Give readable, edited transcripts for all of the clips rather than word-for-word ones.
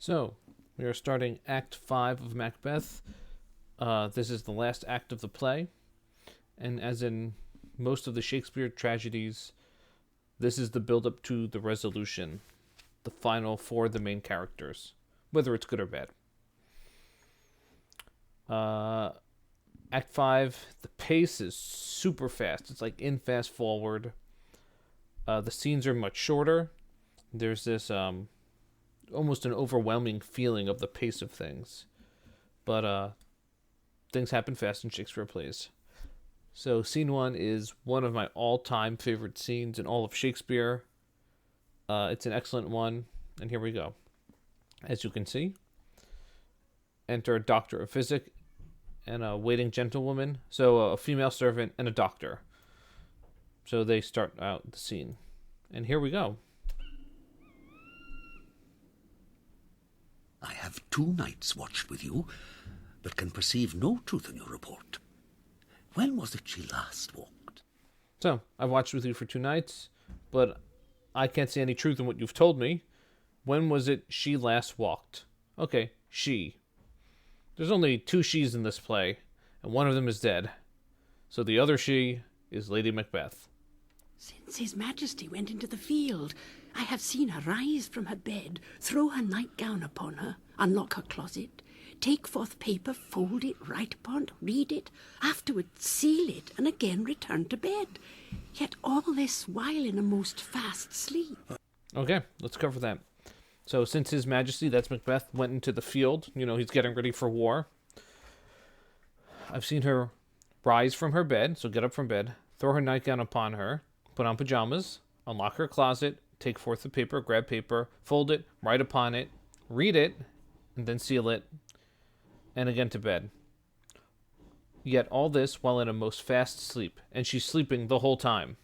So, we are starting Act 5 of Macbeth. This is the last act of the play, and as in most of the Shakespeare tragedies, this is the build-up to the resolution, the final for the main characters, whether it's good or bad. Act 5, the pace is super fast. It's like in fast forward. The scenes are much shorter. There's this almost an overwhelming feeling of the pace of things. But things happen fast in Shakespeare plays. So scene 1 is one of my all-time favorite scenes in all of Shakespeare. It's an excellent one, and here we go. As you can see, enter a doctor of physic and a waiting gentlewoman. So a female servant and a doctor. So they start out the scene. And here we go. I have 2 nights watched with you, but can perceive no truth in your report. When was it she last walked? So, I've watched with you for 2 nights, but I can't see any truth in what you've told me. When was it she last walked? Okay, she. There's only 2 she's in this play, and one of them is dead. So the other she is Lady Macbeth. Since His Majesty went into the field, I have seen her rise from her bed, throw her nightgown upon her, unlock her closet, take forth paper, fold it, write upon it, read it, afterwards seal it, and again return to bed. Yet all this while in a most fast sleep. Okay, let's cover that. So since His Majesty, that's Macbeth, went into the field, he's getting ready for war. I've seen her rise from her bed, so get up from bed, throw her nightgown upon her, put on pajamas, unlock her closet, take forth the paper, grab paper, fold it, write upon it, read it, and then seal it, and again to bed. Yet all this while in a most fast sleep, and she's sleeping the whole time.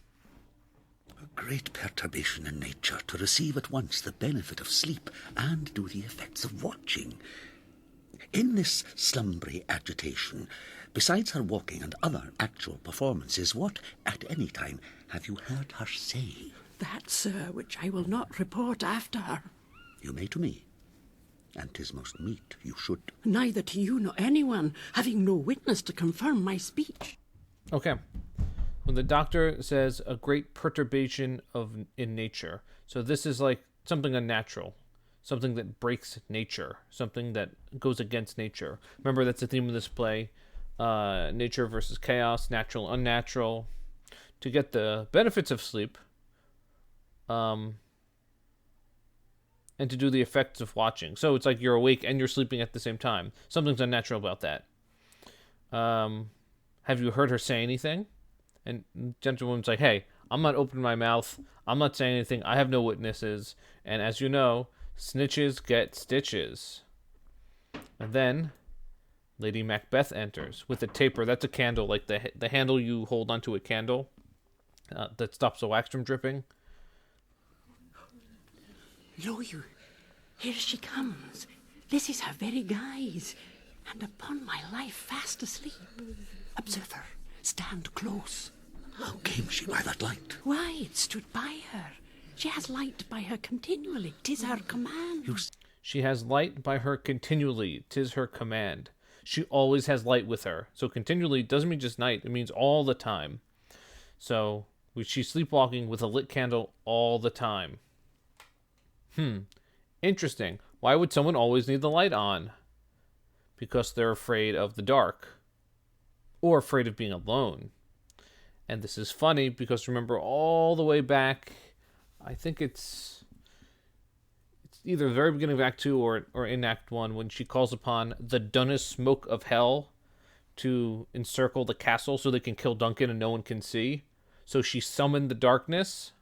A great perturbation in nature to receive at once the benefit of sleep and do the effects of watching. In this slumbery agitation, besides her walking and other actual performances, what, at any time, have you heard her say? That, sir, which I will not report after her. You may to me, and 'tis most meet you should. Neither to you nor anyone, having no witness to confirm my speech. Okay. When the doctor says a great perturbation in nature, so this is like something unnatural, something that breaks nature, something that goes against nature. Remember, that's the theme of this play, nature versus chaos, natural, unnatural. To get the benefits of sleep, and to do the effects of watching. So it's like you're awake and you're sleeping at the same time. Something's unnatural about that. Have you heard her say anything? And the gentlewoman's like, hey, I'm not opening my mouth. I'm not saying anything. I have no witnesses. And as you know, snitches get stitches. And then Lady Macbeth enters with a taper. That's a candle, like the handle you hold onto a candle that stops the wax from dripping. Lo you, here she comes. This is her very guise, and upon my life fast asleep. Observe her, stand close. How came she by that light? Why, it stood by her. She has light by her continually, 'tis her command. She has light by her continually, 'tis her command. She always has light with her. So continually doesn't mean just night, it means all the time. So she's sleepwalking with a lit candle all the time. Interesting. Why would someone always need the light on? Because they're afraid of the dark. Or afraid of being alone. And this is funny because remember all the way back, I think it's either the very beginning of Act 2 or in Act 1 when she calls upon the dunnest smoke of hell to encircle the castle so they can kill Duncan and no one can see. So she summoned the darkness.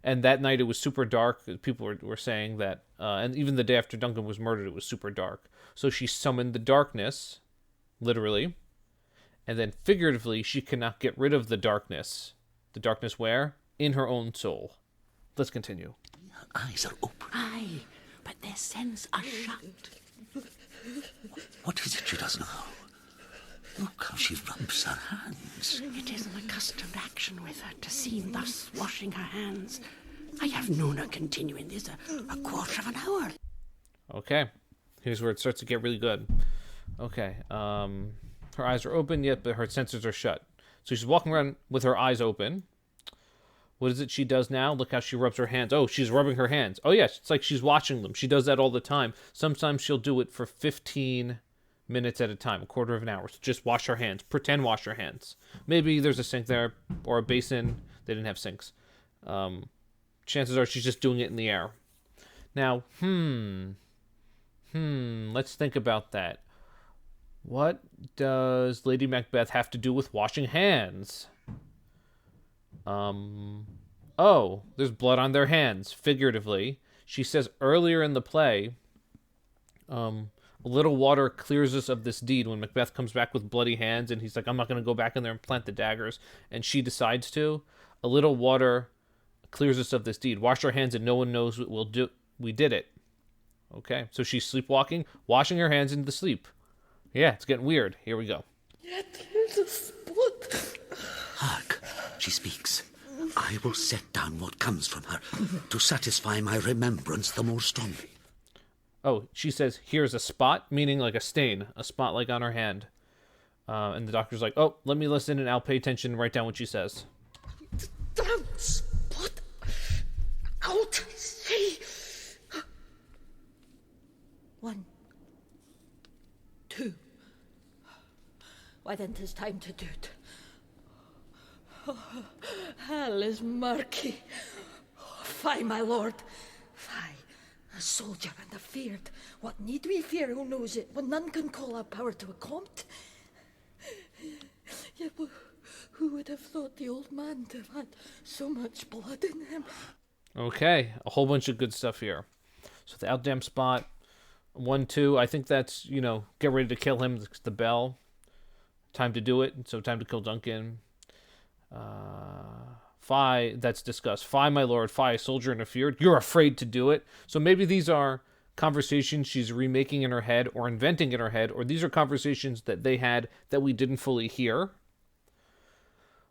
And that night it was super dark. People were saying that, and even the day after Duncan was murdered, it was super dark. So she summoned the darkness, literally. And then figuratively, she cannot get rid of the darkness. The darkness where? In her own soul. Let's continue. Her eyes are open. Aye, but their senses are shut. What is it she does now? Look how she rubs her hands. It is an accustomed action with her to seem thus washing her hands. I have known her continuing this a quarter of an hour. Okay. Here's where it starts to get really good. Okay. Her eyes are open, yet but her sensors are shut. So she's walking around with her eyes open. What is it she does now? Look how she rubs her hands. Oh, she's rubbing her hands. Oh, yes, it's like she's watching them. She does that all the time. Sometimes she'll do it for 15 minutes at a time, a quarter of an hour. So just wash her hands. Pretend wash her hands. Maybe there's a sink there or a basin. They didn't have sinks. Chances are she's just doing it in the air. Now, let's think about that. What does Lady Macbeth have to do with washing hands? Oh, there's blood on their hands, figuratively. She says earlier in the play, a little water clears us of this deed. When Macbeth comes back with bloody hands and he's like, I'm not going to go back in there and plant the daggers, and she decides to, a little water clears us of this deed. Wash our hands and no one knows what we'll do. We did it. Okay, so she's sleepwalking, washing her hands into sleep. Yeah, it's getting weird. Here we go. Yet here's a spot. Hark, she speaks. I will set down what comes from her to satisfy my remembrance the more strongly. Oh, she says, here's a spot, meaning like a stain, a spot like on her hand. And the doctor's like, oh, let me listen and I'll pay attention and write down what she says. Damn spot. Out, I say. 1, 2. Why then 'tis time to do it. Oh, hell is murky. Oh, fie, my lord. Fie, a soldier and a feared. What need we fear who knows it, when none can call our power to account? Yet who would have thought the old man to have had so much blood in him? Okay, a whole bunch of good stuff here. So the outdam spot, 1, 2, I think that's, get ready to kill him, the bell. Time to do it, so time to kill Duncan. Fie, that's discussed. Fie, my lord, fie, a soldier interfered. You're afraid to do it. So maybe these are conversations she's remaking in her head or inventing in her head, or these are conversations that they had that we didn't fully hear.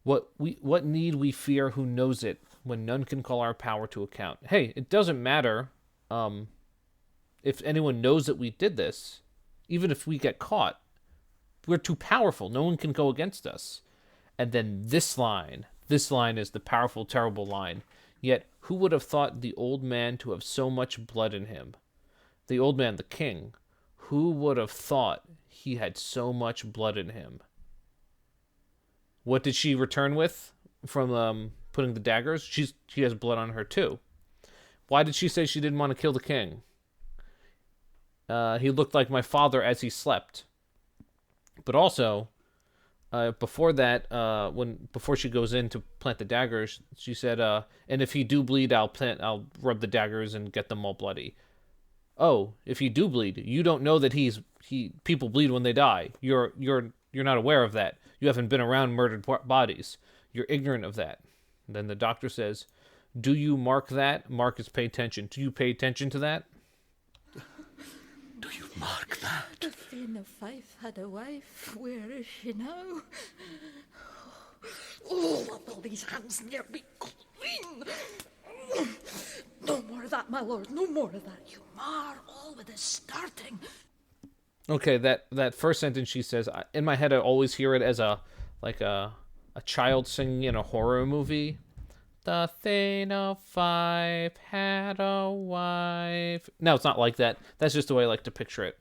What need we fear who knows it when none can call our power to account? Hey, it doesn't matter if anyone knows that we did this. Even if we get caught, we're too powerful. No one can go against us. And then this line is the powerful, terrible line. Yet who would have thought the old man to have so much blood in him? The old man, the king. Who would have thought he had so much blood in him? What did she return with from putting the daggers? She has blood on her too. Why did she say she didn't want to kill the king? He looked like my father as he slept. But also, before that, before she goes in to plant the daggers, she said, "And if he do bleed, I'll rub the daggers and get them all bloody." Oh, if he do bleed, you don't know that people bleed when they die. You're not aware of that. You haven't been around murdered bodies. You're ignorant of that. And then the doctor says, "Do you mark that?" Mark is pay attention. Do you pay attention to that? Do you mark that? The Thane of Fife had a wife. Where is she now? Oh, let all these hands near be clean. No more of that, my lord. No more of that. You mar all with the starting. Okay, that first sentence she says, in my head I always hear it as a child singing in a horror movie. The Thane of Fife had a wife. No, it's not like that. That's just the way I like to picture it.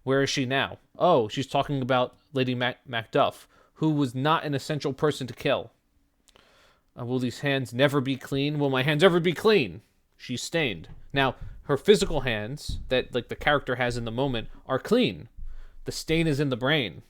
Where is she now? Oh, she's talking about Lady Macduff, who was not an essential person to kill. Will these hands never be clean? Will my hands ever be clean? She's stained. Now, her physical hands, that like the character has in the moment, are clean. The stain is in the brain.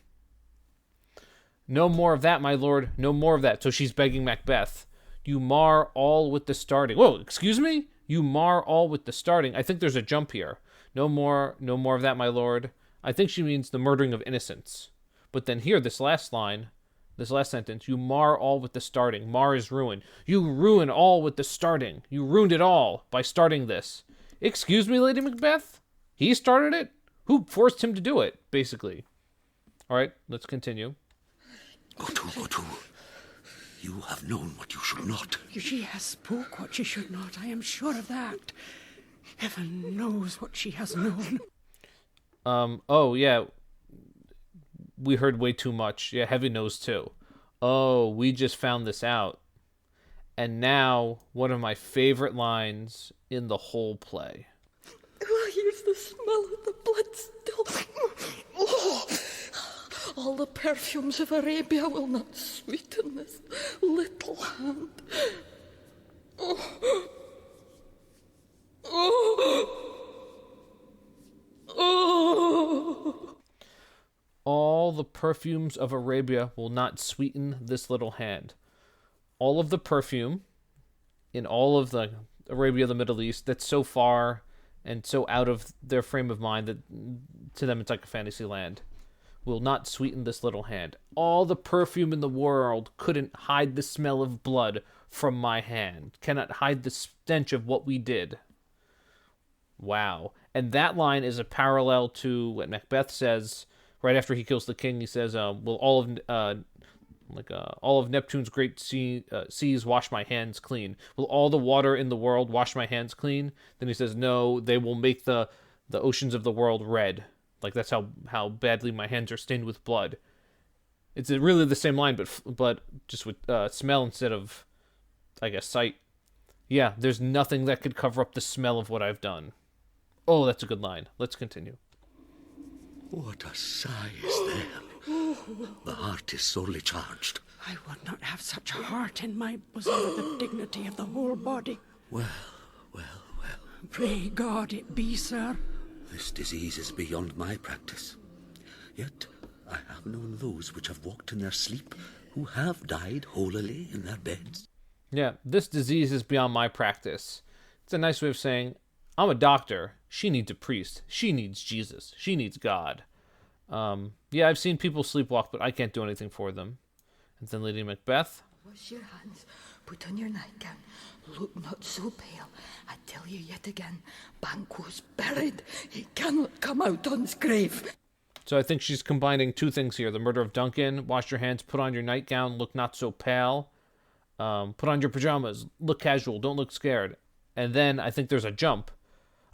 No more of that, my lord. No more of that. So she's begging Macbeth. You mar all with the starting. Whoa, excuse me? You mar all with the starting. I think there's a jump here. No more of that, my lord. I think she means the murdering of innocents. But then here, this last sentence, you mar all with the starting. Mar is ruin. You ruin all with the starting. You ruined it all by starting this. Excuse me, Lady Macbeth? He started it? Who forced him to do it, basically? All right, let's continue. Go to. You have known what you should not. She has spoke what she should not. I am sure of that. Heaven knows what she has known. Oh, yeah. We heard way too much. Yeah, Heavy knows too. Oh, we just found this out. And now, one of my favorite lines in the whole play. Oh, here's the smell of the blood still. Oh, all the perfumes of Arabia will not sweeten this little hand. Oh. Oh. Oh. All the perfumes of Arabia will not sweeten this little hand. All of the perfume in all of the Arabia, the Middle East, that's so far and so out of their frame of mind that to them it's like a fantasy land, will not sweeten this little hand. All the perfume in the world couldn't hide the smell of blood from my hand, cannot hide the stench of what we did. Wow. And that line is a parallel to what Macbeth says right after he kills the king. He says, will all of Neptune's great seas wash my hands clean? Will all the water in the world wash my hands clean? Then he says, no, they will make the oceans of the world red. Like, that's how badly my hands are stained with blood. It's really the same line, but just with smell instead of, I guess, sight. Yeah, there's nothing that could cover up the smell of what I've done. Oh, that's a good line. Let's continue. What a sigh is there. The heart is sorely charged. I would not have such a heart in my bosom with the dignity of the whole body. Well. Pray God it be, sir. This disease is beyond my practice. Yet I have known those which have walked in their sleep, who have died holily in their beds. Yeah, this disease is beyond my practice. It's a nice way of saying, I'm a doctor. She needs a priest. She needs Jesus. She needs God. Yeah, I've seen people sleepwalk, but I can't do anything for them. And then Lady Macbeth. Wash your hands, put on your nightgown, look not so pale. I tell you yet again, Banquo's buried. He cannot come out on's grave. So I think she's combining two things here. The murder of Duncan, wash your hands, put on your nightgown, look not so pale. Put on your pajamas, look casual, don't look scared. And then I think there's a jump.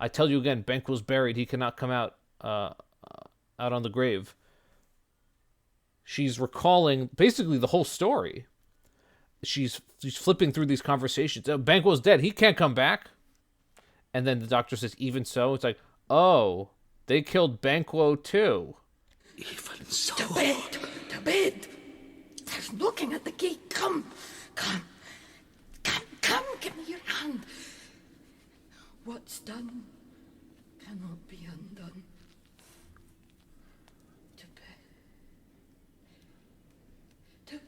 I tell you again, Banquo's buried. He cannot come out on the grave. She's recalling basically the whole story. She's flipping through these conversations. Banquo's dead. He can't come back. And then the doctor says, even so. It's like, oh, they killed Banquo too. Even so. To bed, to bed. There's knocking at the gate. Come, give me your hand. What's done cannot be undone. To bed. To bed.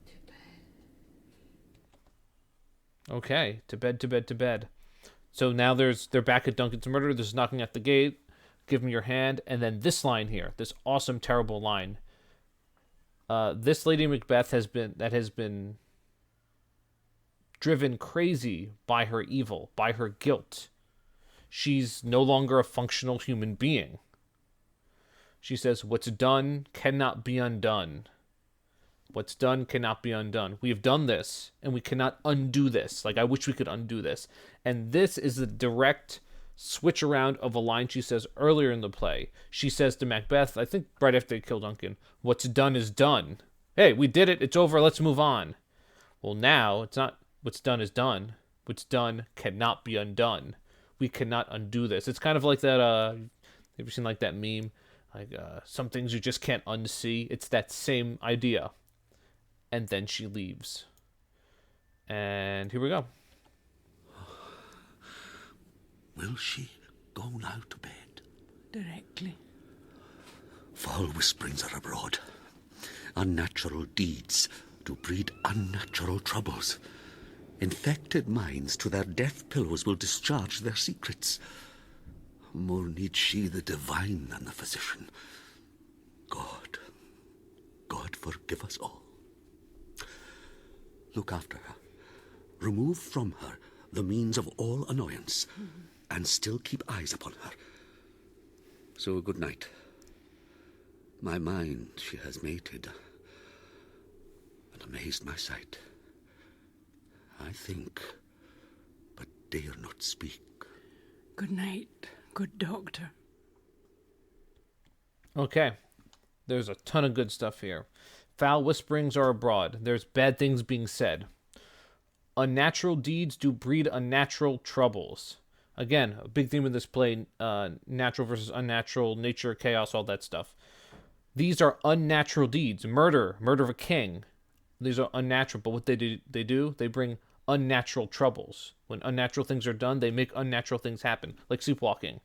To bed. Okay, to bed, to bed, to bed. So now they're back at Duncan's murder. There's knocking at the gate. Give me your hand. And then this line here, this awesome, terrible line. This Lady Macbeth has been driven crazy by her evil, by her guilt. She's no longer a functional human being. She says, what's done cannot be undone. What's done cannot be undone. We have done this, and we cannot undo this. Like, I wish we could undo this. And this is the direct switch around of a line she says earlier in the play. She says to Macbeth, I think right after they kill Duncan, what's done is done. Hey, we did it. It's over. Let's move on. Well, now, it's not what's done is done. What's done cannot be undone. We cannot undo this. It's kind of like that, have you ever seen like that meme? Like, some things you just can't unsee. It's that same idea. And then she leaves. And here we go. Will she go now to bed? Directly. Foul whisperings are abroad. Unnatural deeds do breed unnatural troubles. Infected minds to their death pillows will discharge their secrets. More needs she the divine than the physician. God forgive us all. Look after her. Remove from her the means of all annoyance, and still keep eyes upon her. So good night. My mind she has mated, and amazed my sight. I think dare not speak. Good night, good doctor. Okay. There's a ton of good stuff here. Foul whisperings are abroad. There's bad things being said. Unnatural deeds do breed unnatural troubles. Again, a big theme in this play, natural versus unnatural, nature, chaos, all that stuff. These are unnatural deeds. Murder of a king. These are unnatural, but what they bring unnatural troubles. When unnatural things are done, they make unnatural things happen, like sleepwalking.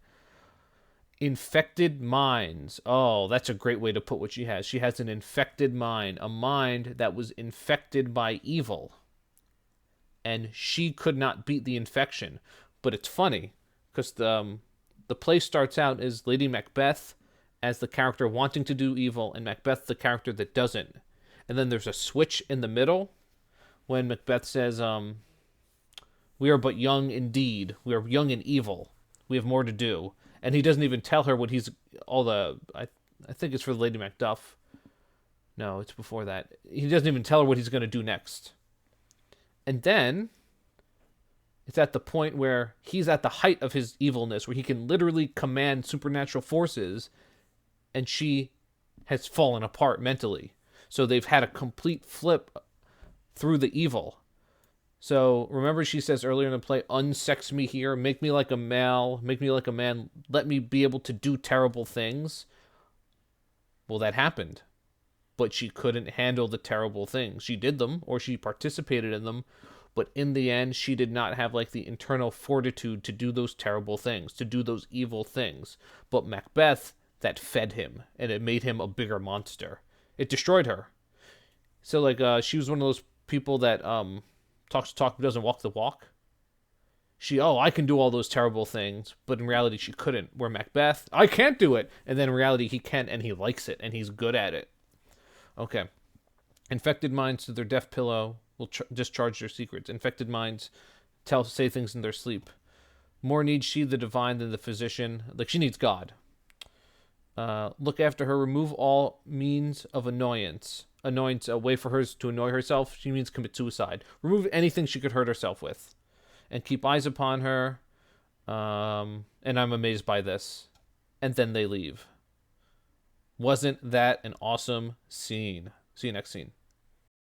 Infected minds. Oh, that's a great way to put what she has. She has an infected mind, a mind that was infected by evil. And she could not beat the infection. But it's funny, because the play starts out as Lady Macbeth as the character wanting to do evil, and Macbeth the character that doesn't. And then there's a switch in the middle when Macbeth says, we are but young indeed. We are young and evil. We have more to do. And he doesn't even tell her what he's... I think it's for Lady Macduff. No, it's before that. He doesn't even tell her what he's going to do next. And then it's at the point where he's at the height of his evilness, where he can literally command supernatural forces, and she has fallen apart mentally. So they've had a complete flip through the evil. So remember she says earlier in the play, unsex me here, make me like a male, make me like a man, let me be able to do terrible things. Well, that happened. But she couldn't handle the terrible things. She did them, or she participated in them, but in the end, she did not have like the internal fortitude to do those terrible things, to do those evil things. But Macbeth, that fed him, and it made him a bigger monster. It destroyed her. So like she was one of those people that talks the talk but doesn't walk the walk. I can do all those terrible things, but in reality she couldn't. Where Macbeth, I can't do it, and then in reality he can, and he likes it, and he's good at it. Okay. Infected minds to their death pillow will discharge their secrets. Infected minds say things in their sleep. More needs she the divine than the physician. Like, she needs God. Look after her. Remove all means of annoyance. Annoyance, a way for her to annoy herself. She means commit suicide. Remove anything she could hurt herself with. And keep eyes upon her. And I'm amazed by this. And then they leave. Wasn't that an awesome scene? See you next scene.